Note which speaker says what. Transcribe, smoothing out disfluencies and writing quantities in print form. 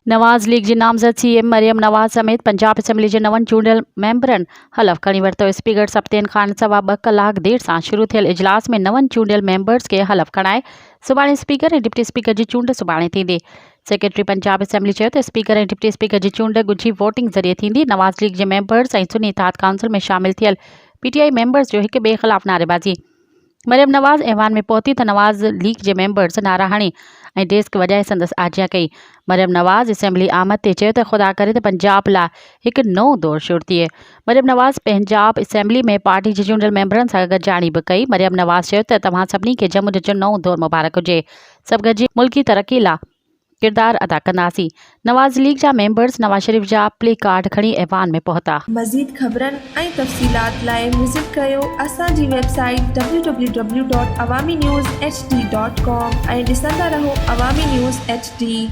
Speaker 1: नवाज़ league जी नामज़द CM Maryam नवाज़ समेत Punjab assembly जे नवनि चूंडियल मेंबरनि हलफ़ खणी वरितो। स्पीकर सप्तेन खान सवा 2 कलाक देर सां शुरू थियल इजलास में नवनि चूंडियल मेंबर्स खे हलफ़ खणाए सुभाणे स्पीकर ऐं डिप्टी स्पीकर जी चूंड सुभाणे थींदी। सेक्रेटरी पंजाब असेंबली चयो त स्पीकर ऐं डिप्टी स्पीकर जी चूंड ॻुझी वोटिंग ज़रिए थींदी। नवाज़ लीग जे मेंबर्स ऐं सुन्नी इत्तेहाद काउंसिल में शामिल थियल पीटीआई मेंबर्स जो हिक ॿिए ख़िलाफ़ नारेबाज़ी। मरियम नवाज़ ऐवान में पहुती त नवाज़ लीग जे मेंबर्स नारा हणी ऐं डेस्क वॼाए संदसि आजिया कई। मरियम नवाज़ असेंबली आमद ते चयो त ख़ुदा करे त पंजाब लाइ हिकु नओं दौर शुरू थिए। मरियम नवाज़ पंजाब असेंबली में पार्टी जे चूंडियल मेंबरनि सां गॾिजाणी बि कई। मरियम नवाज़ चयो त तव्हां सभिनी खे जमुड जो नओं दौर मुबारक हुजे। सभु गॾिजी मुल्की तरक़ी लाइ किरदारु अदा कंदासीं। नवाज़ लीग जा मेंबर्स नवाज़ शरीफ़ जा प्ले कार्ड खणी ऐवान में पहुता।
Speaker 2: मज़ीद ख़बरनि ऐं तफ़सीलात लाइ विज़िट कयो असांजी वेबसाइट www.awamiNewsHD.com ऐं ॾिसंदा रहो अवामी न्यूज़ HD।